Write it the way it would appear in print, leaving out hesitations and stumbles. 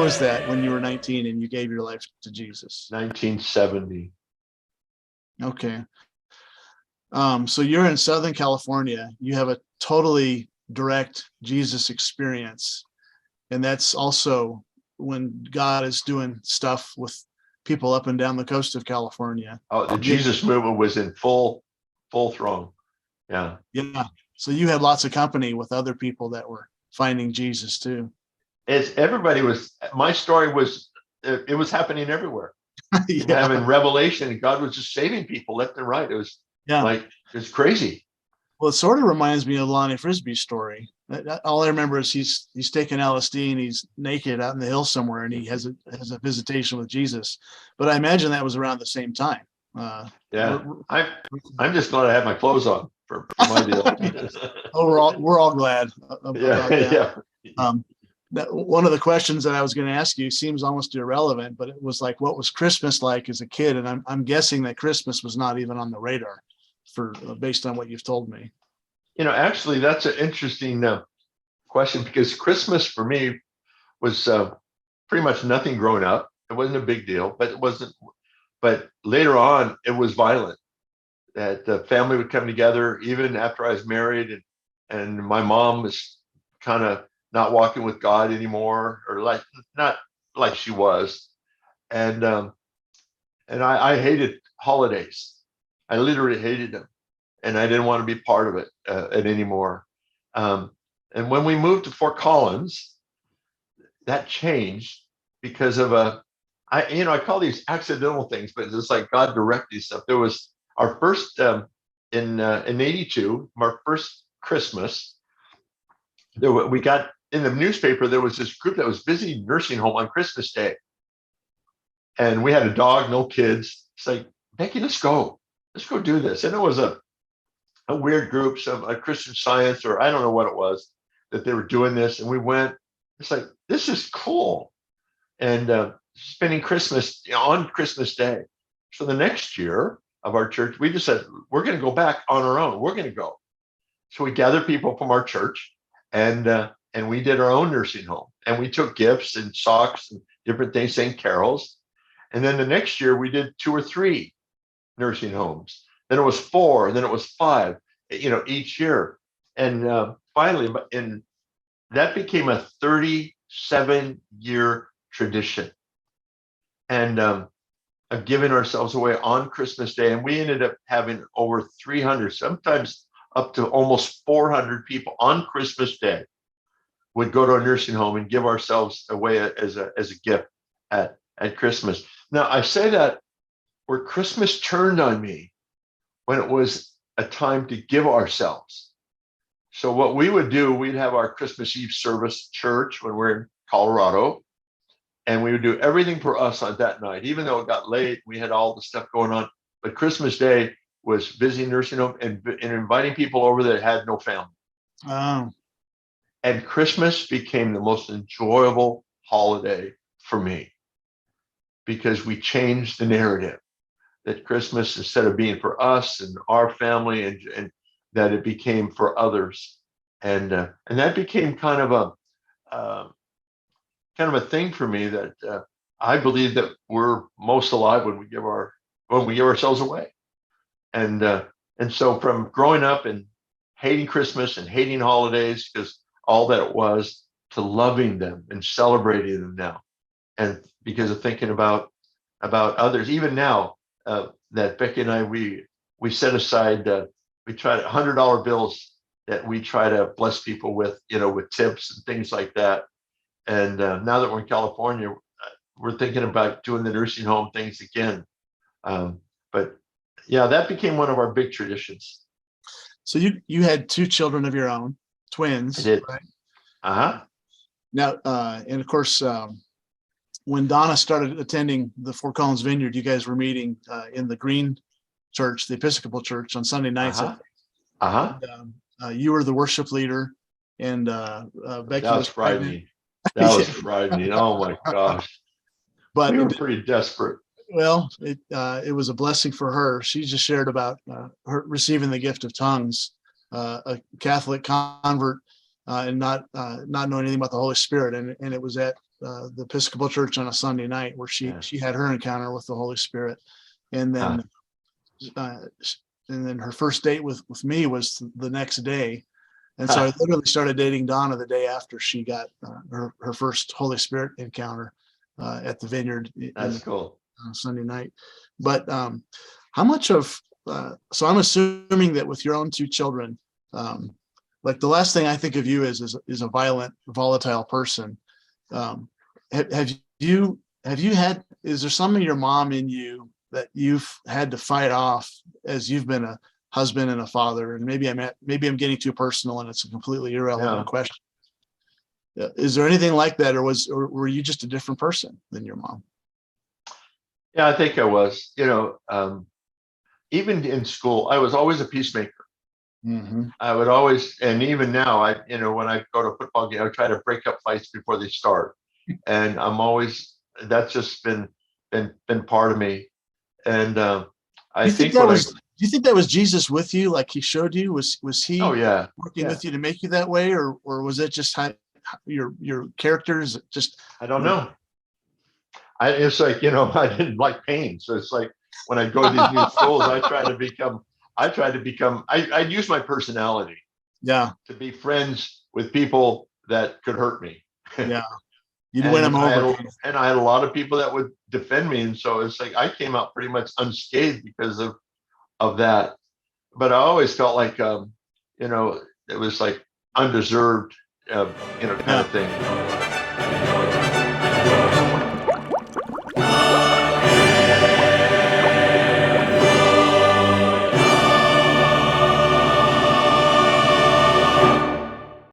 was that when you were 19 and you gave your life to Jesus? 1970. Okay. So you're in Southern California. You have a totally direct Jesus experience. And that's also when God is doing stuff with people up and down the coast of California. Oh, the Jesus movement was in full throng. Yeah. Yeah. So you had lots of company with other people that were finding Jesus too. My story was, it was happening everywhere. Yeah. Having revelation, and God was just saving people left and right. It was it's crazy. Well, it sort of reminds me of Lonnie Frisbee's story. All I remember is he's taking LSD and he's naked out in the hills somewhere, and he has a visitation with Jesus. But I imagine that was around the same time. Yeah, I'm just glad I had my clothes on for my deal. Oh, we're all glad about that. Yeah. One of the questions that I was going to ask you seems almost irrelevant, but it was like, what was Christmas like as a kid? And I'm guessing that Christmas was not even on the radar based on what you've told me. Actually, that's an interesting question, because Christmas for me was pretty much nothing growing up. It wasn't a big deal, but it wasn't. But later on, it was violent. That the family would come together, even after I was married, and my mom was kind of not walking with God anymore, or not like she was, and I hated holidays. I literally hated them, and I didn't want to be part of it anymore. And when we moved to Fort Collins, that changed because of I call these accidental things, but it's like God directed stuff. There was our first in '82, our first Christmas. We got in the newspaper. There was this group that was visiting nursing home on Christmas Day, and we had a dog, no kids. It's like, Becky, let's go do this. And it was a weird group, some Christian Science, or I don't know what it was, that they were doing this. And we went. It's like, this is cool. And spending Christmas on Christmas Day. So the next year of our church, we just said, we're going to go back on our own. We're going to go. So we gathered people from our church, and we did our own nursing home, and we took gifts and socks and different things, sang carols. And then the next year we did 2 or 3 nursing homes. Then it was 4, and then it was 5, each year. And finally, that became a 37-year tradition. And of giving ourselves away on Christmas Day. And we ended up having over 300, sometimes up to almost 400 people on Christmas Day would go to a nursing home and give ourselves away as a gift at Christmas. Now, I say that where Christmas turned on me when it was a time to give ourselves. So what we would do, we'd have our Christmas Eve service at church when we're in Colorado, and we would do everything for us on that night. Even though it got late, we had all the stuff going on. But Christmas Day was visiting nursing home and inviting people over that had no family. Oh. And Christmas became the most enjoyable holiday for me, because we changed the narrative that Christmas, instead of being for us and our family, and that it became for others. And that became kind of a thing for me, that I believe that we're most alive when we give ourselves away. And so from growing up and hating Christmas and hating holidays, because all that it was, to loving them and celebrating them now, and because of thinking about others. Even now, that Becky and I, we set aside, we try to $100 bills that we try to bless people with, with tips and things like that. And now that we're in California, we're thinking about doing the nursing home things again. But yeah, that became one of our big traditions. So you had 2 children of your own, twins. I did. Right? Uh-huh. Now, and of course, when Donna started attending the Fort Collins Vineyard, you guys were meeting in the Green Church, the Episcopal Church, on Sunday nights. And, you were the worship leader, and Becky was frightening. That was frightening. Oh my gosh! But we were pretty desperate. Well, it was a blessing for her. She just shared about her receiving the gift of tongues, a Catholic convert, and not knowing anything about the Holy Spirit. And it was at the Episcopal Church on a Sunday night where Yeah. she had her encounter with the Holy Spirit, and then uh, and then her first date with me was the next day. And so I literally started dating Donna the day after she got her first Holy Spirit encounter at the Vineyard That's cool. on Sunday night. But how much of so I'm assuming that with your own two children, like the last thing I think of you is a violent, volatile person. Have you had, is there some of your mom in you that you've had to fight off as you've been a husband and a father? And maybe I'm getting too personal and it's a completely irrelevant question. Is there anything like that, or were you just a different person than your mom? Yeah, I think I was. Even in school, I was always a peacemaker. Mm-hmm. I would always, and even now, when I go to a football game, I try to break up fights before they start. And that's just been part of me. And I think do you think that was Jesus with you? Like he showed you, was he working with you to make you that way? Or was it just how your characters just, I don't know. It's like, I didn't like pain. So it's like when I go to these new schools, I'd use my personality to be friends with people that could hurt me. Yeah. You'd win them over. And I had a lot of people that would defend me. And so it's like, I came out pretty much unscathed because of that. But I always felt like, it was like undeserved, kind of thing.